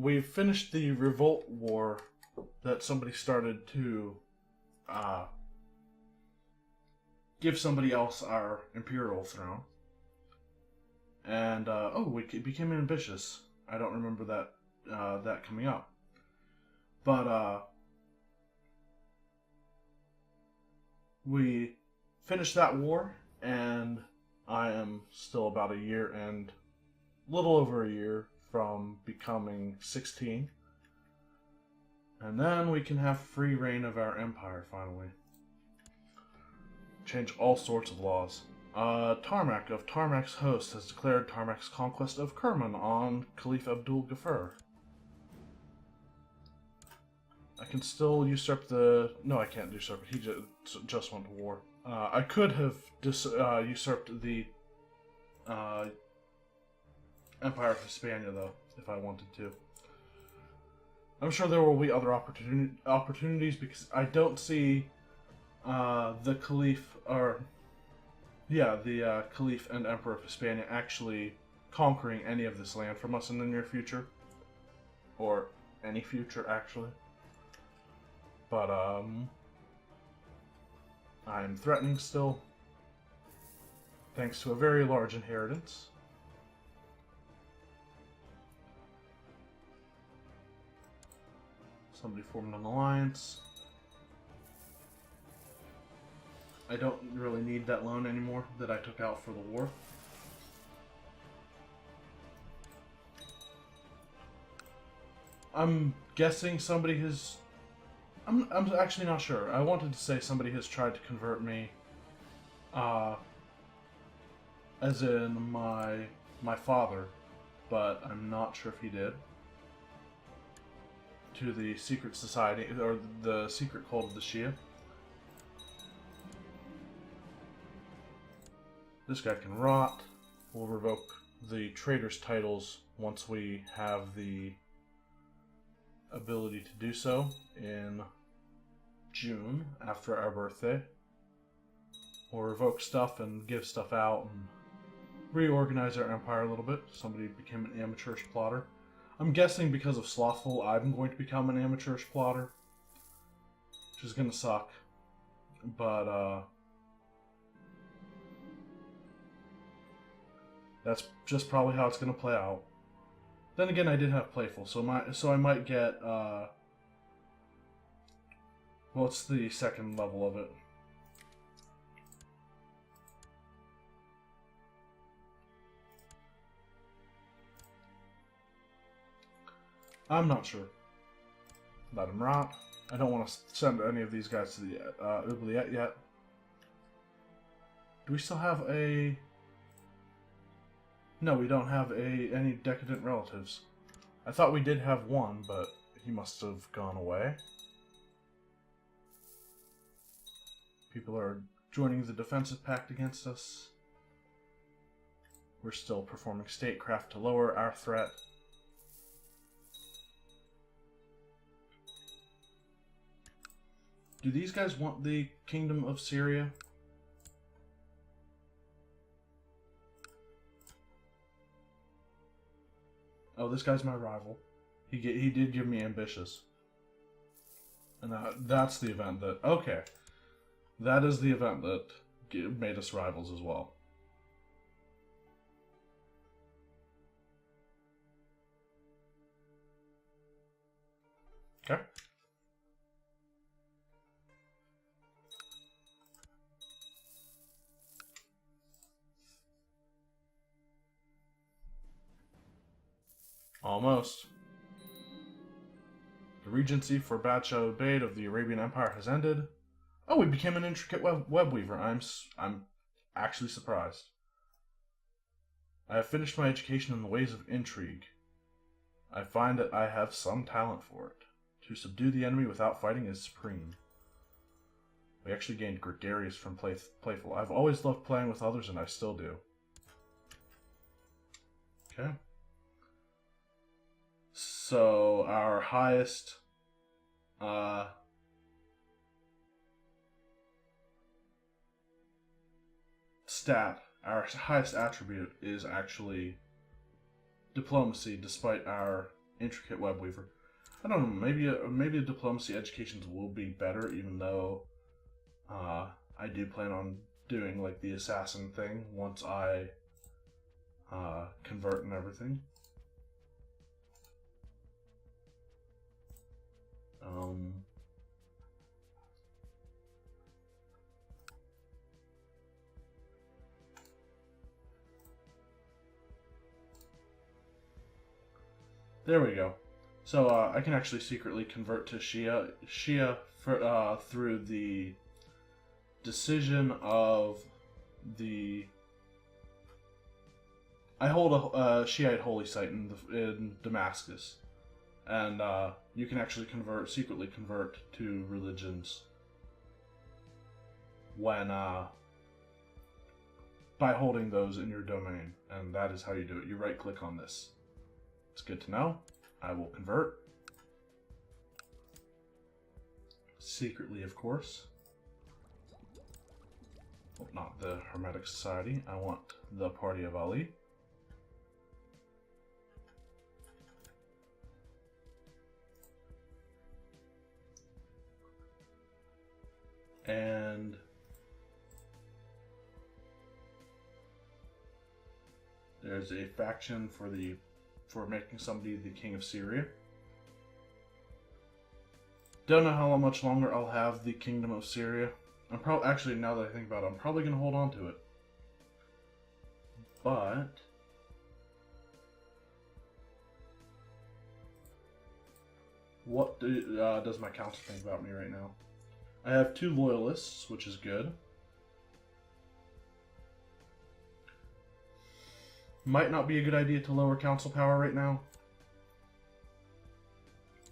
we've finished the revolt war that somebody started to give somebody else our imperial throne. And, we became ambitious. I don't remember that coming up. But, we finished that war, and I am still about a year and little over a year from becoming 16. And then we can have free reign of our empire, finally. Change all sorts of laws. Tarmac of Tarmac's host has declared Tarmac's conquest of Kerman on Caliph Abdul Ghaffar. I can still usurp the... No, I can't usurp it. He just went to war. I could have usurped the Empire of Hispania, though, if I wanted to. I'm sure there will be other opportunities, because I don't see the Caliph, the Caliph and Emperor of Hispania actually conquering any of this land from us in the near future. Or any future, actually. But, I'm threatening still, thanks to a very large inheritance. Somebody formed an alliance. I don't really need that loan anymore that I took out for the war. I'm guessing somebody has... I'm actually not sure. I wanted to say somebody has tried to convert me, as in my father, but I'm not sure if he did, to the secret society, or the secret cult of the Shia. This guy can rot. We'll revoke the traitor's titles once we have the ability to do so in June, after our birthday. We'll revoke stuff and give stuff out and reorganize our empire a little bit. Somebody became an amateurish plotter. I'm guessing because of Slothful, I'm going to become an amateurish plotter, which is gonna suck. But, that's just probably how it's gonna play out. Then again, I did have Playful, so I might get, what's the second level of it? I'm not sure. Let him rot. I don't want to send any of these guys to the oubliette yet. Do we still have a... No, we don't have any decadent relatives. I thought we did have one, but he must have gone away. People are joining the defensive pact against us. We're still performing statecraft to lower our threat. Do these guys want the Kingdom of Syria? Oh, this guy's my rival. He did give me ambitious. And that's the event that... Okay. That is the event that made us rivals as well. Okay. Almost. The regency for Badsha Ubaid of the Arabian Empire has ended. Oh, we became an intricate web weaver. I'm actually surprised. I have finished my education in the ways of intrigue. I find that I have some talent for it. To subdue the enemy without fighting is supreme. We actually gained gregarious from Playful. I've always loved playing with others, and I still do. Okay. So, our highest stat, our highest attribute is actually diplomacy, despite our intricate web weaver. I don't know. Maybe a diplomacy educations will be better, even though I do plan on doing like the assassin thing once I convert and everything. There we go. So I can actually secretly convert to Shia through the decision of the. I hold a Shiite holy site in Damascus, and you can actually secretly convert to religions when by holding those in your domain, and that is how you do it. You right click on this. It's good to know. I will convert. Secretly, of course. Well, not the Hermetic Society. I want the Party of Ali. And there's a faction for making somebody the king of Syria. Don't know how much longer I'll have the kingdom of Syria. Actually, now that I think about it, I'm probably going to hold on to it. But what does my council think about me right now? I have 2 loyalists, which is good. Might not be a good idea to lower council power right now.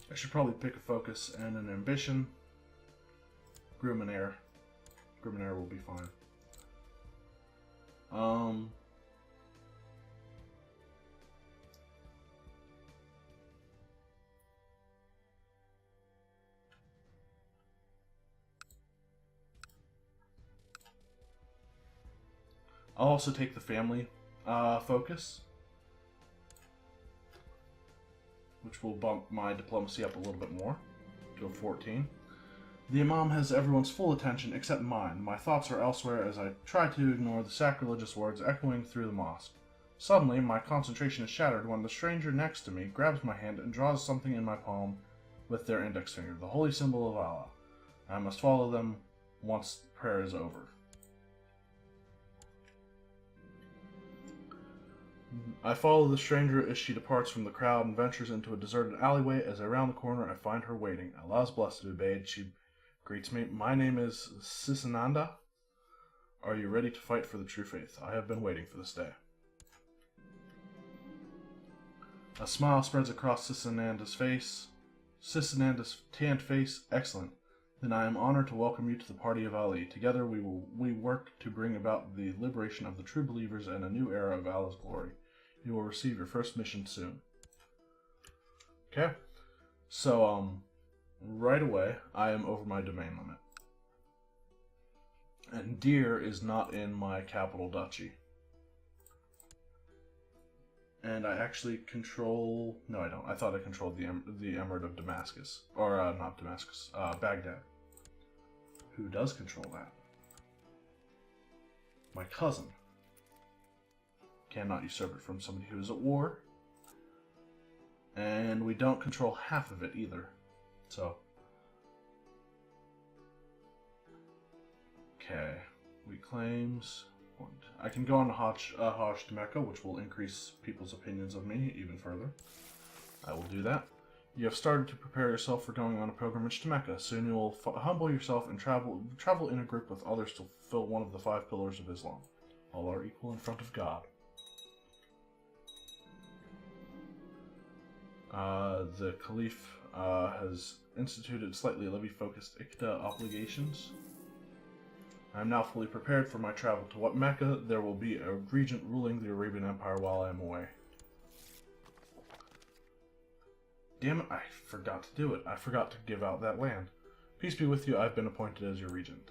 I should probably pick a focus and an ambition. Grim and Air. Grim and Air will be fine. I'll also take the family focus, which will bump my diplomacy up a little bit more to a 14. The Imam has everyone's full attention except mine. My thoughts are elsewhere as I try to ignore the sacrilegious words echoing through the mosque. Suddenly, my concentration is shattered when the stranger next to me grabs my hand and draws something in my palm with their index finger, the holy symbol of Allah. I must follow them once prayer is over. I follow the stranger as she departs from the crowd and ventures into a deserted alleyway. As I round the corner, I find her waiting. Allah's blessed be bade. She greets me. My name is Sisananda. Are you ready to fight for the true faith? I have been waiting for this day. A smile spreads across Sisananda's face. Sisananda's tanned face. Excellent. Then I am honored to welcome you to the Party of Ali. Together we work to bring about the liberation of the true believers and a new era of Allah's glory. You will receive your first mission soon. Okay. So, right away, I am over my domain limit. And Deir is not in my capital duchy. And I actually control... No, I don't. I thought I controlled the Emirate of Damascus. Or, not Damascus. Baghdad. Who does control that? My cousin. Cannot usurp it from somebody who is at war. And we don't control half of it either. So. Okay. Weak claims. I can go on to Hajj to Mecca, which will increase people's opinions of me even further. I will do that. You have started to prepare yourself for going on a pilgrimage to Mecca. Soon you will humble yourself and travel in a group with others to fulfill one of the 5 pillars of Islam. All are equal in front of God. The Caliph has instituted slightly Levy-focused Iqta obligations. I am now fully prepared for my travel to Mecca. There will be a regent ruling the Arabian Empire while I am away. Damn it, I forgot to do it. I forgot to give out that land. Peace be with you, I've been appointed as your regent.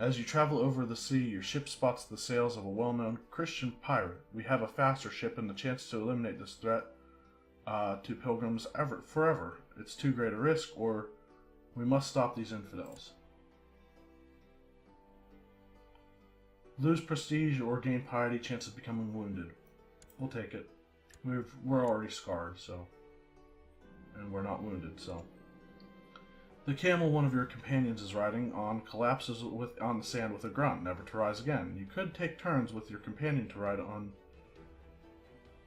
As you travel over the sea, your ship spots the sails of a well-known Christian pirate. We have a faster ship and the chance to eliminate this threat to pilgrims forever. It's too great a risk, or we must stop these infidels. Lose prestige or gain piety, chance of becoming wounded. We'll take it. We're already scarred, so, and we're not wounded, so. The camel one of your companions is riding on collapses on the sand with a grunt, never to rise again. You could take turns with your companion to ride on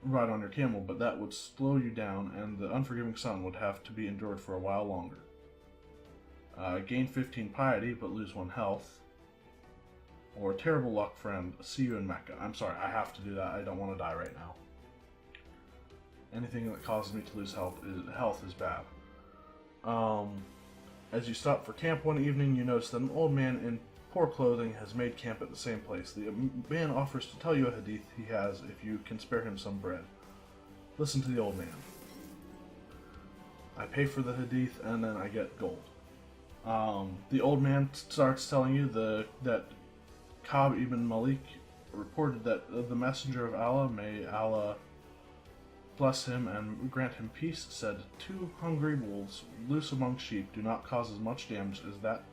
your camel, but that would slow you down, and the unforgiving sun would have to be endured for a while longer. Gain 15 piety, but lose 1 health. Or terrible luck, friend. See you in Mecca. I'm sorry, I have to do that. I don't want to die right now. Anything that causes me to lose health is bad. As you stop for camp one evening, you notice that an old man in poor clothing has made camp at the same place. The man offers to tell you a hadith he has if you can spare him some bread. Listen to the old man. I pay for the hadith and then I get gold. The old man starts telling you that Ka'b ibn Malik reported that the messenger of Allah, may Allah bless him and grant him peace, said, 2 hungry wolves loose among sheep do not cause as much damage as that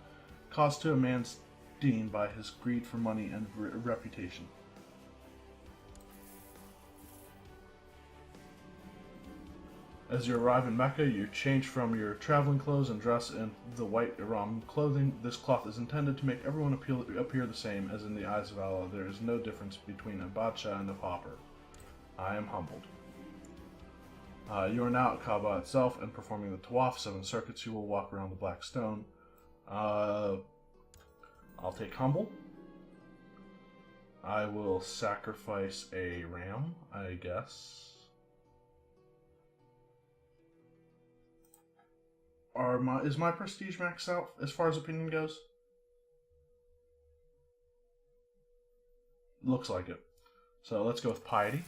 caused to a man's deen by his greed for money and reputation. As you arrive in Mecca, you change from your traveling clothes and dress in the white ihram clothing. This cloth is intended to make everyone appear the same, as in the eyes of Allah there is no difference between a Badsha and a pauper. I am humbled. You are now at Kaaba itself and performing the Tawaf, 7 circuits. You will walk around the black stone. I'll take humble. I will sacrifice a ram, I guess. Is my prestige maxed out as far as opinion goes? Looks like it. So let's go with piety.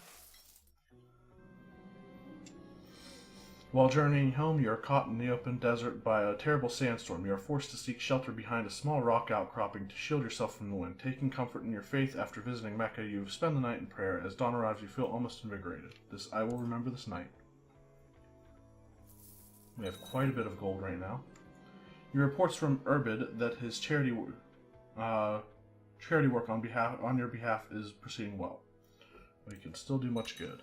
While journeying home, you are caught in the open desert by a terrible sandstorm. You are forced to seek shelter behind a small rock outcropping to shield yourself from the wind. Taking comfort in your faith after visiting Mecca, you spend the night in prayer. As dawn arrives, you feel almost invigorated. I will remember this night. We have quite a bit of gold right now. He reports from Urbid that his charity work on your behalf is proceeding well. We can still do much good.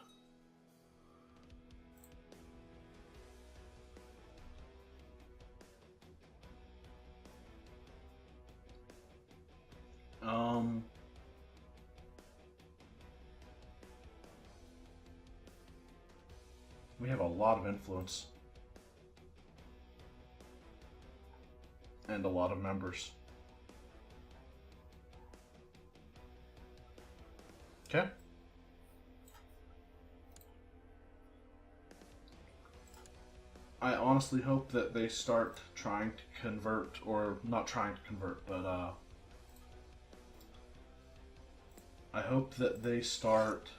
We have a lot of influence. And a lot of members. Okay. I honestly hope that they start trying to convert, or not trying to convert, but I hope that they start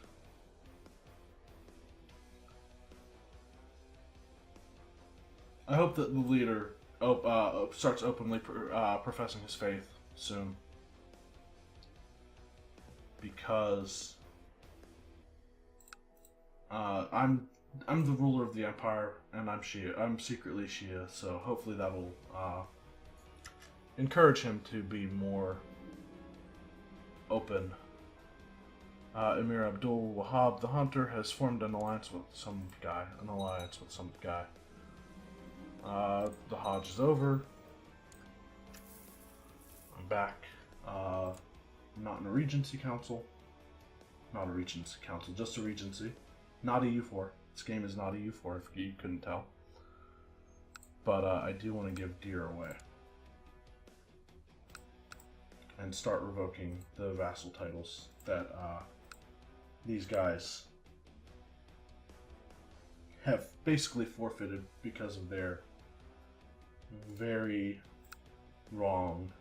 I hope that the leader starts openly professing his faith soon, because I'm the ruler of the empire, and I'm Shia. I'm secretly Shia, so hopefully that will encourage him to be more open. Emir Abdul Wahab the Hunter has formed an alliance with some guy. The Hajj is over. I'm back. Not in a Regency Council. Not a Regency Council, just a Regency. Not a U4. This game is not a U4 if you couldn't tell. But I do want to give Deer away. And start revoking the vassal titles that these guys have basically forfeited because of their very wrong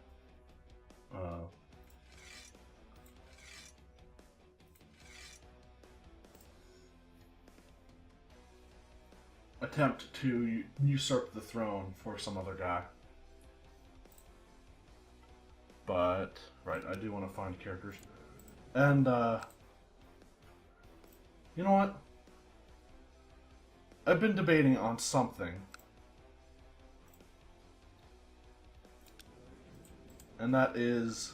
attempt to usurp the throne for some other guy. But but right, I do want to find characters. And you know what? I've been debating on something. And that is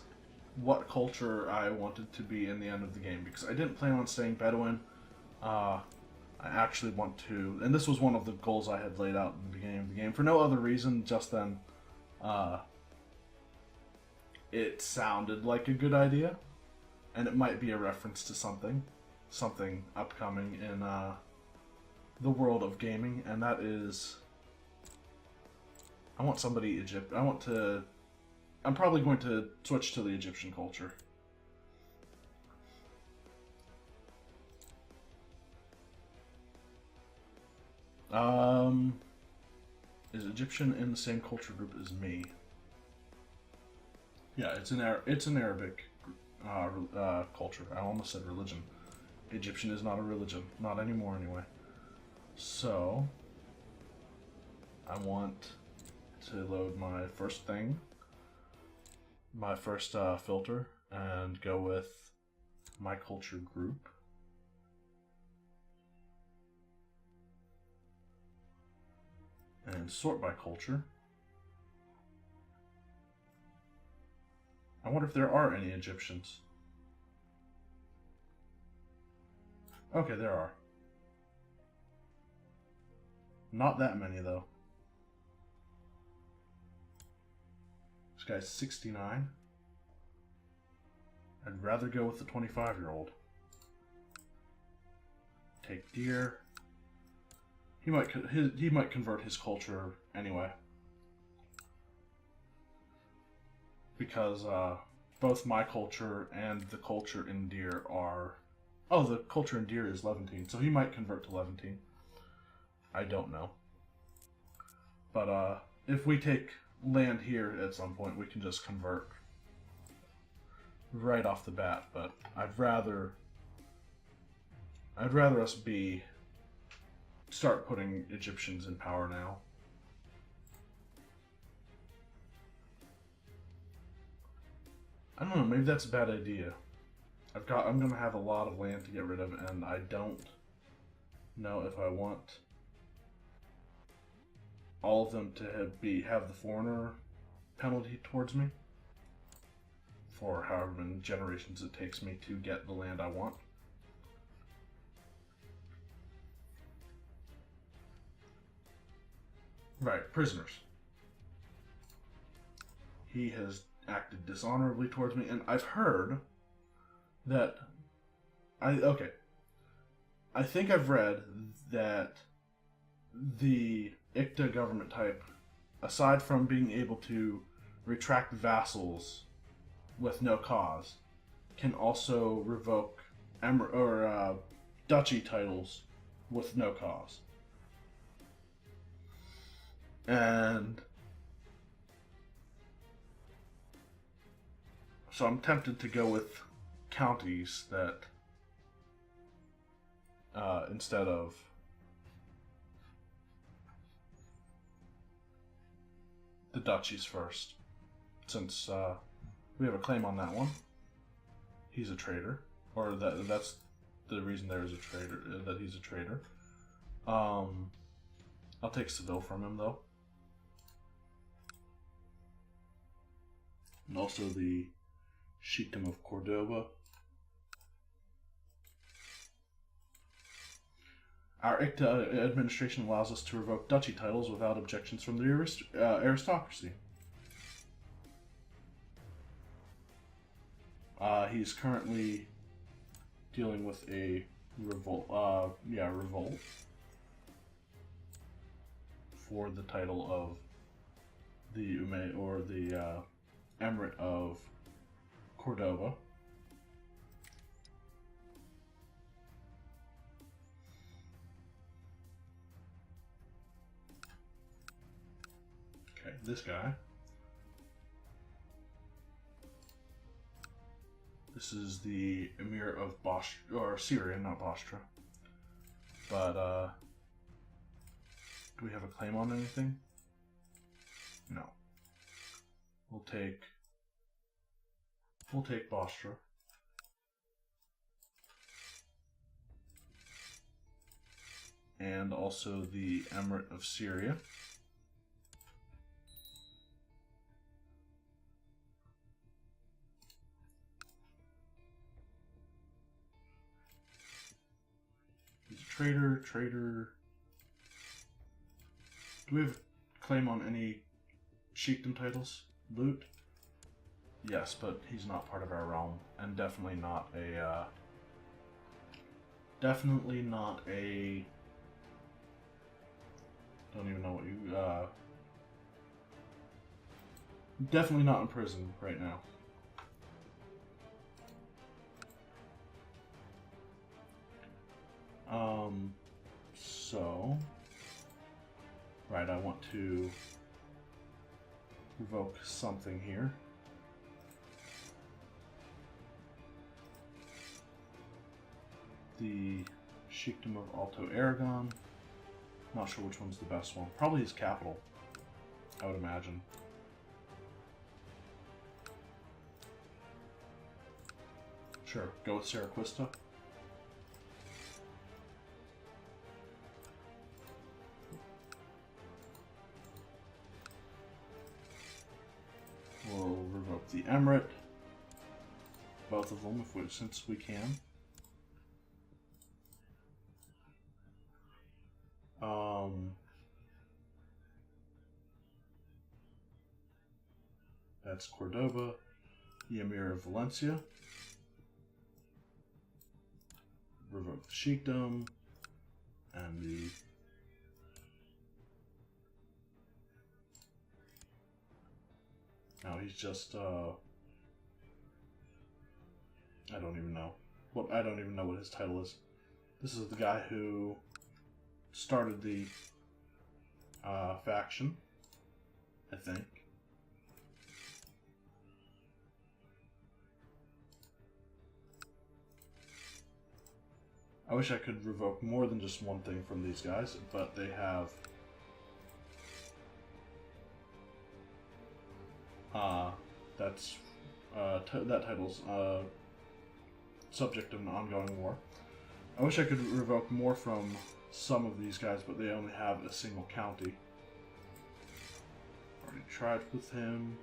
what culture I wanted to be in the end of the game, because I didn't plan on staying Bedouin. I actually want to, and this was one of the goals I had laid out in the beginning of the game for no other reason, just then it sounded like a good idea, and it might be a reference to something upcoming in the world of gaming, and that is, I want somebody Egypt. I'm probably going to switch to the Egyptian culture. Is Egyptian in the same culture group as me? Yeah, it's an Arabic culture. I almost said religion. Egyptian is not a religion, not anymore anyway. So I want to load my first thing, my first filter, and go with my culture group. And sort by culture. I wonder if there are any Egyptians. Okay, there are. Not that many, though. This guy's 69. I'd rather go with the 25-year-old. Take deer. He might convert his culture anyway, because both my culture and the culture in deer are. Oh, the culture in deer is Levantine, so he might convert to Levantine. I don't know, but if we take land here at some point, we can just convert right off the bat. But I'd rather us start putting Egyptians in power now. I don't know, maybe that's a bad idea. I'm gonna have a lot of land to get rid of, and I don't know if I want all of them to have the foreigner penalty towards me for however many generations it takes me to get the land I want. Right, prisoners. He has acted dishonorably towards me, and I've heard that I think I've read that the ICTA government type, aside from being able to retract vassals with no cause, can also revoke duchy titles with no cause. And so I'm tempted to go with counties that instead of the duchies first, since we have a claim on that one. He's a traitor, or that's the reason there is a traitor, that he's a traitor. I'll take Seville from him, though. And also the Sheikdom of Cordoba. Our ICTA administration allows us to revoke duchy titles without objections from the aristocracy. He's currently dealing with a revolt for the title of the Emirate of Cordoba. Okay, this guy. This is the Emir of Bostra, or Syria, not Bostra. But, do we have a claim on anything? No. We'll take we'll take Bostra. And also the Emirate of Syria. He's a trader. Do we have a claim on any chiefdom titles? Loot? Yes, but he's not part of our realm, and definitely not a don't even know what you, definitely not in prison right now. So, right, I want to revoke something here. The Sheikdom of Alto Aragon. Not sure which one's the best one. Probably his capital, I would imagine. Sure, go with Saraquista. We'll revoke the Emirate. Both of them, since we can. That's Cordoba, the Emir of Valencia. Revoke the Sheikdom, and the now he's just I don't even know what his title is. This is the guy who started the faction, I think. I wish I could revoke more than just one thing from these guys, but they have that title's subject of an ongoing war. I wish I could revoke more from some of these guys, but they only have a single county. Already tried with him.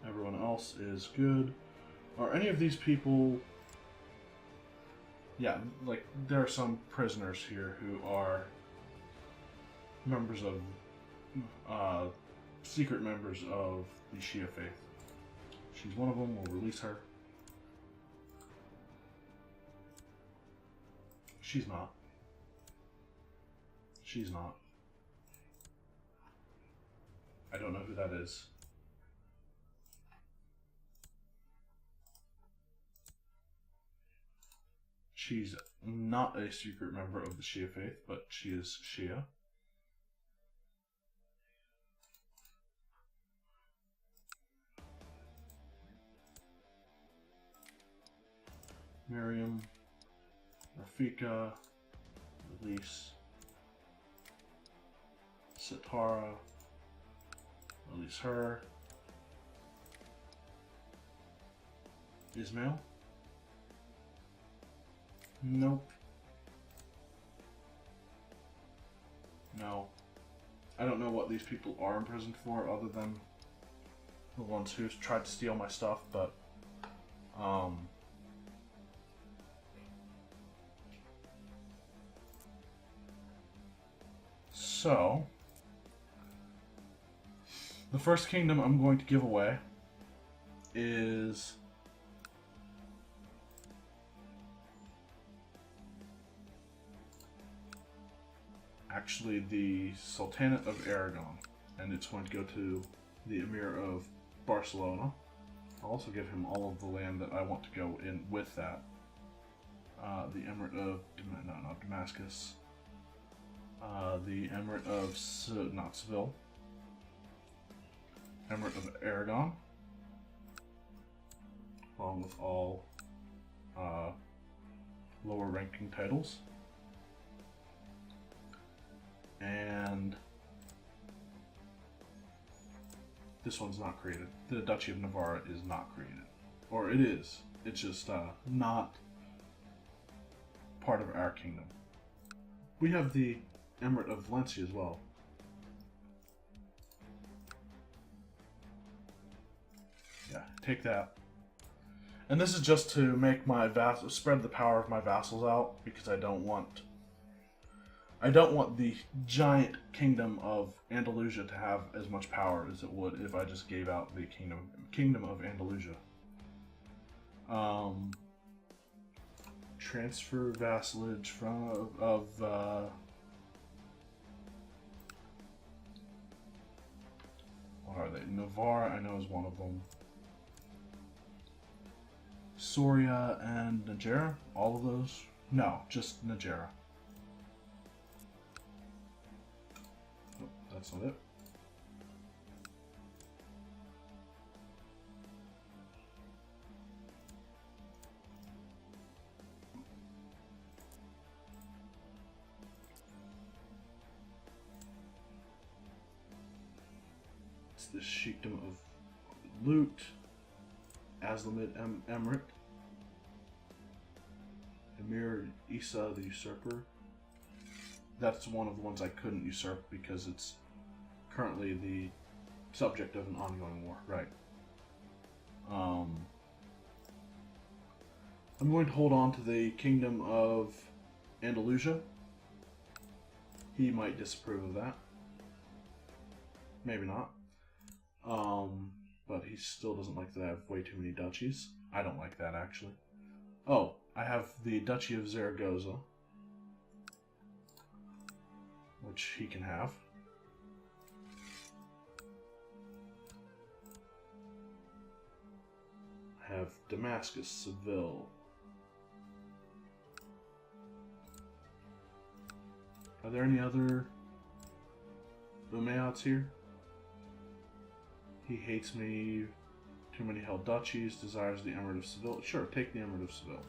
Everyone else is good. Are any of these people... Yeah, like, there are some prisoners here who are members of, secret members of the Shia faith. She's one of them. We'll release her. She's not. She's not. I don't know who that is. She's not a secret member of the Shia faith, but she is Shia. Miriam, Rafika, release. Sitara, release her. Ismail? Nope. No. I don't know what these people are imprisoned for other than the ones who tried to steal my stuff, but so the first kingdom I'm going to give away is actually the Sultanate of Aragon, and it's going to go to the Emir of Barcelona. I'll also give him all of the land that I want to go in with that. The Emirate of not Damascus. The Emirate of not Seville. Emirate of Aragon, along with all lower ranking titles. And this one's not created. The Duchy of Navarra is not created. Or it is. It's just not part of our kingdom. We have the Emirate of Valencia as well. Yeah, take that. And this is just to make my spread the power of my vassals out, because I don't want the giant kingdom of Andalusia to have as much power as it would if I just gave out the kingdom of Andalusia. Transfer vassalage from what are they? Navarre, I know, is one of them. Soria and Najera, all of those? No, just Najera. Oh, that's not it. It's the Sheikdom of Lut, Aslamid Emirate, Emir Isa the Usurper. That's one of the ones I couldn't usurp because it's currently the subject of an ongoing war. Right. I'm going to hold on to the Kingdom of Andalusia. He might disapprove of that. Maybe not. But he still doesn't like that I have way too many duchies. I don't like that, actually. Oh, I have the Duchy of Zaragoza, which he can have. I have Damascus, Seville. Are there any other Umayyads here? He hates me. Too many held duchies. Desires the Emirate of Seville. Sure, take the Emirate of Seville.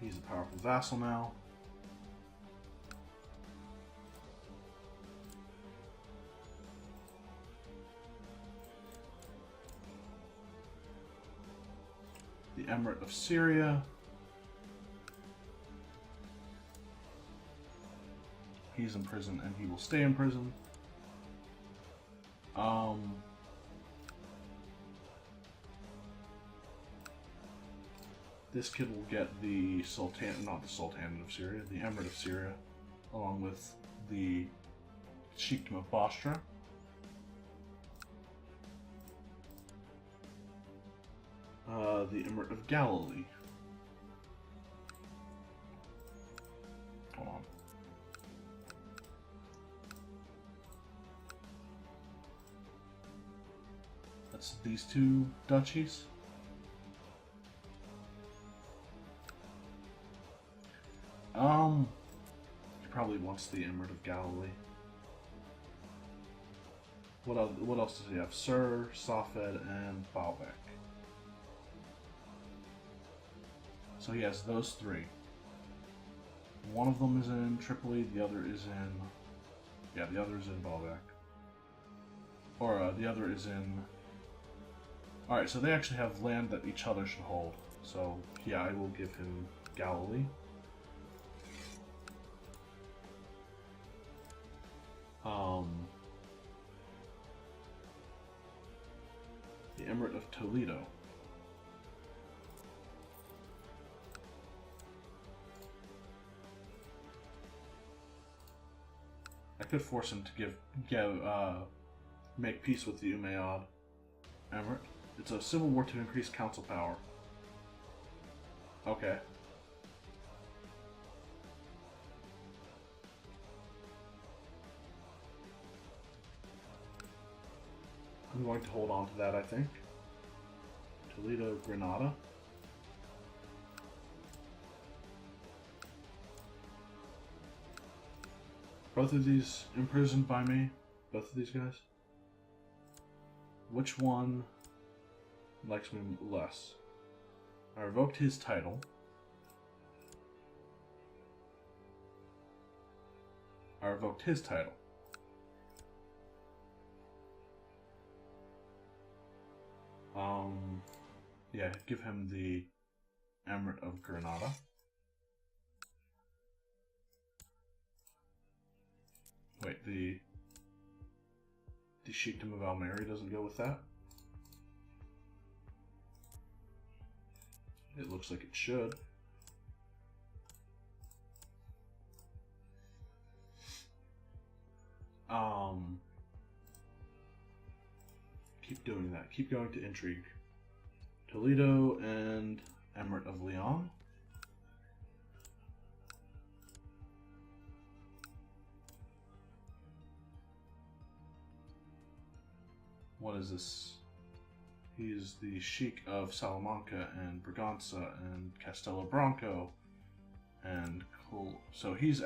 He's a powerful vassal now. The Emirate of Syria. He's in prison, and he will stay in prison. This kid will get the not the Sultanate of Syria, the Emirate of Syria, along with the Sheikdom of Bostra. The Emirate of Galilee. Hold on. That's these two duchies. He probably wants the Emirate of Galilee. What else does he have? Sur, Safed, and Baalbek. So he has those three. One of them is in Tripoli, the other is in... Yeah, the other is in Baalbek. Or, the other is in... Alright, so they actually have land that each other should hold. So, yeah, I will give him Galilee. The Emirate of Toledo. I could force him to make peace with the Umayyad Emirate. It's a civil war to increase council power. Okay. I'm going to hold on to that, I think. Toledo, Granada. Both of these imprisoned by me? Both of these guys? Which one likes me less? I revoked his title. I revoked his title. Yeah, give him the Emirate of Granada. Wait, the Sheikhdom of Almeria doesn't go with that? It looks like it should. Keep doing that. Keep going to intrigue. Toledo and Emirate of Leon. What is this? He is the Sheikh of Salamanca and Braganza and Castelo Branco and so he's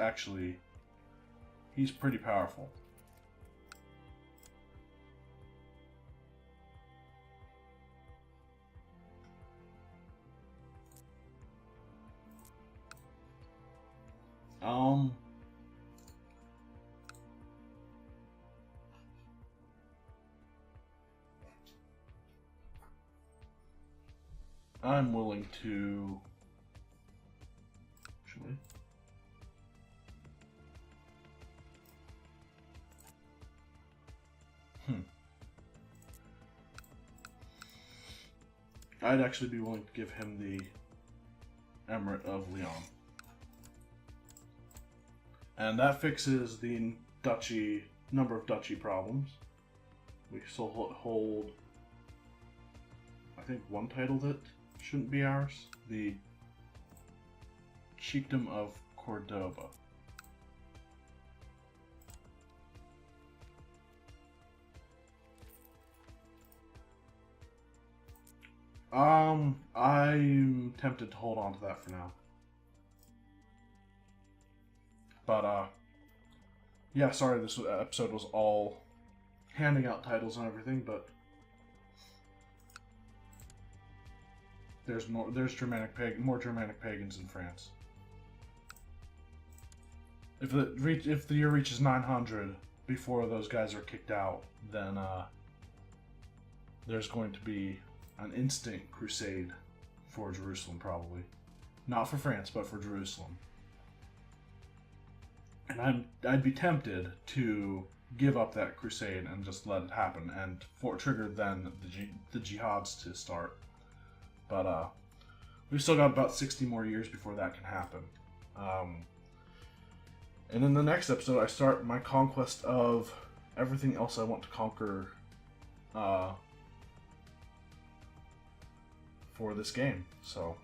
pretty powerful. I'm willing to actually I'd actually be willing to give him the Emirate of Leon. And that fixes the number of duchy problems. We still hold, I think, one title that shouldn't be ours. The Sheikhdom of Cordoba. I'm tempted to hold on to that for now. But, yeah, sorry this episode was all handing out titles and everything, but there's more Germanic pagans in France. If the year reaches 900 before those guys are kicked out, then there's going to be an instant crusade for Jerusalem, probably. Not for France, but for Jerusalem. And I'd be tempted to give up that crusade and just let it happen, and trigger then the jihads to start. But we've still got about 60 more years before that can happen. And in the next episode, I start my conquest of everything else I want to conquer for this game. So